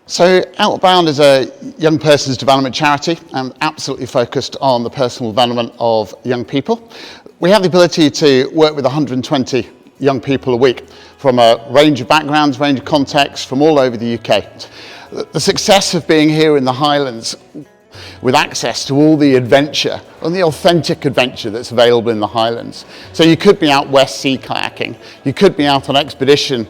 So Outbound is a young person's development charity and absolutely focused on the personal development of young people. We have the ability to work with 120 young people a week from a range of backgrounds, range of contexts from all over the UK. The success of being here in the Highlands with access to all the adventure and the authentic adventure that's available in the Highlands. So you could be out west sea kayaking, you could be out on expedition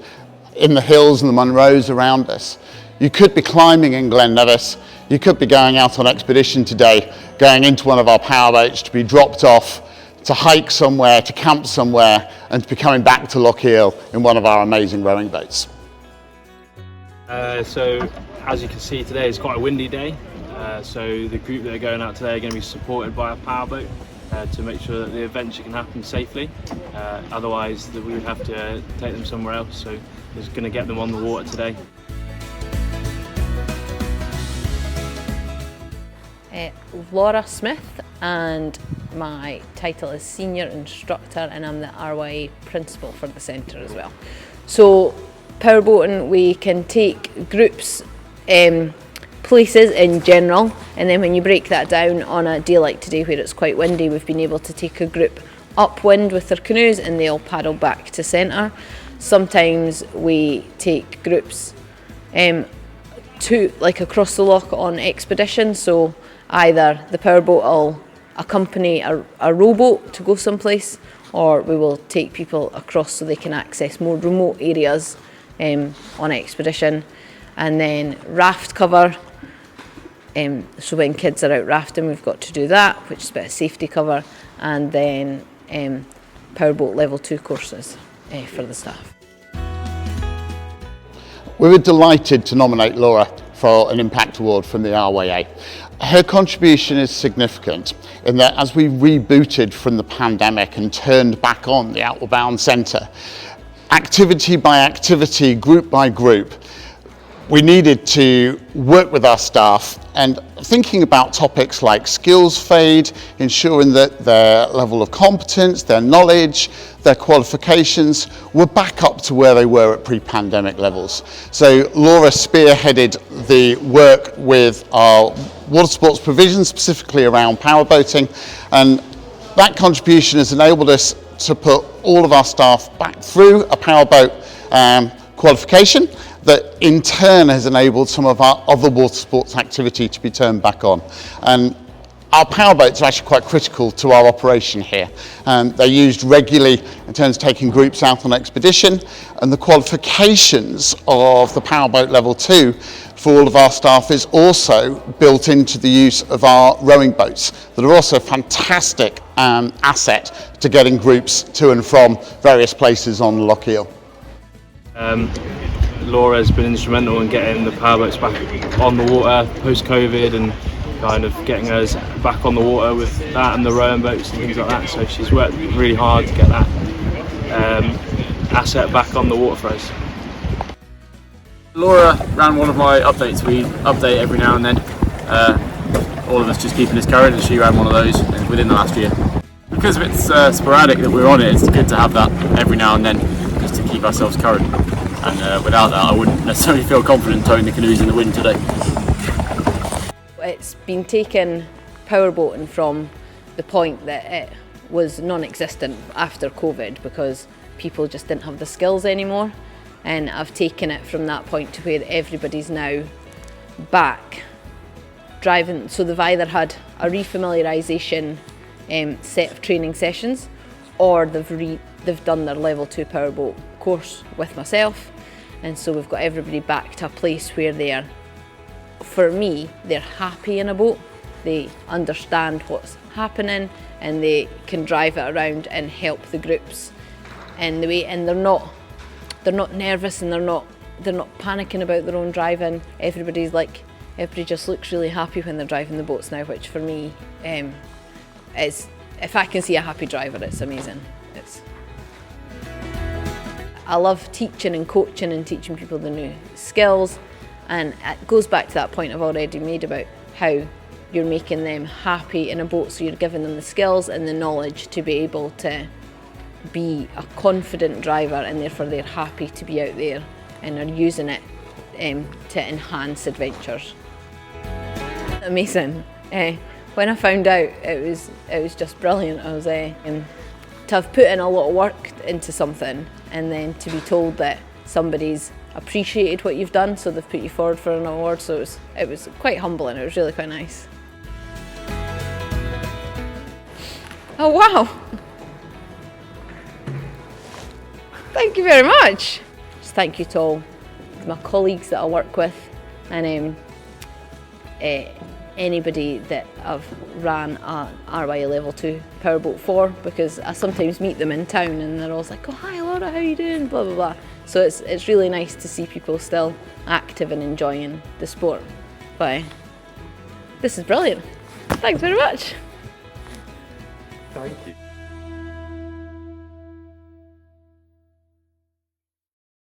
in the hills and the Munros around us. You could be climbing in Glen Nevis. You could be going out on expedition today, going into one of our powerboats to be dropped off, to hike somewhere, to camp somewhere, and to be coming back to Loch Eil in one of our amazing rowing boats. So as you can see today, it's quite a windy day. So the group that are going out today are going to be supported by a powerboat to make sure that the adventure can happen safely. Otherwise, we would have to take them somewhere else. So we're just going to get them on the water today. Laura Smith, and my title is Senior Instructor, and I'm the RYA Principal for the centre as well. So powerboating, we can take groups places in general, and then when you break that down on a day like today where it's quite windy, we've been able to take a group upwind with their canoes and they'll paddle back to centre. Sometimes we take groups across the loch on expedition, so either the powerboat will accompany a rowboat to go someplace, or we will take people across so they can access more remote areas on expedition. And then raft cover, so when kids are out rafting we've got to do that, which is a bit of safety cover, and then powerboat level 2 courses for the staff. We were delighted to nominate Laura for an Impact Award from the RYA. Her contribution is significant in that as we rebooted from the pandemic and turned back on the Outbound Centre, activity by activity, group by group, we needed to work with our staff and thinking about topics like skills fade, ensuring that their level of competence, their knowledge, their qualifications were back up to where they were at pre-pandemic levels. So Laura spearheaded the work with our water sports provision, specifically around powerboating, and that contribution has enabled us to put all of our staff back through a powerboat qualification that in turn has enabled some of our other water sports activity to be turned back on. And our powerboats are actually quite critical to our operation here. They're used regularly in terms of taking groups out on expedition, and the qualifications of the powerboat level 2 for all of our staff is also built into the use of our rowing boats that are also a fantastic asset to getting groups to and from various places on Loch Eil. Laura's been instrumental in getting the powerboats back on the water post-COVID and kind of getting us back on the water with that and the rowing boats and things like that. So she's worked really hard to get that asset back on the water for us. Laura ran one of my updates. We update every now and then. All of us just keeping this current, and she ran one of those within the last year. Because it's sporadic that we're on it, it's good to have that every now and then just to keep ourselves current. And without that, I wouldn't necessarily feel confident towing the canoes in the wind today. It's been taken powerboating from the point that it was non-existent after COVID because people just didn't have the skills anymore, and I've taken it from that point to where everybody's now back driving. So they've either had a refamiliarisation set of training sessions, or they've done their level 2 powerboat course with myself, and so we've got everybody back to a place where they're, for me, they're happy in a boat, they understand what's happening, and they can drive it around and help the groups in the way, and they're not nervous, and they're not panicking about their own driving. Everybody just looks really happy when they're driving the boats now, which for me is, if I can see a happy driver, it's amazing. I love teaching and coaching and teaching people the new skills, and it goes back to that point I've already made about how you're making them happy in a boat, so you're giving them the skills and the knowledge to be able to be a confident driver, and therefore they're happy to be out there and are using it to enhance adventures. Amazing. When I found out, it was just brilliant. I was to have put in a lot of work into something, and then to be told that somebody's appreciated what you've done, so they've put you forward for an award. So it was quite humbling. It was really quite nice. Oh wow! Thank you very much. Just thank you to all my colleagues that I work with, and anybody that I've ran a RYA Level 2 powerboat for, because I sometimes meet them in town and they're always like, oh hi Laura, how you doing, blah blah blah. So it's really nice to see people still active and enjoying the sport. But this is brilliant. Thanks very much. Thank you.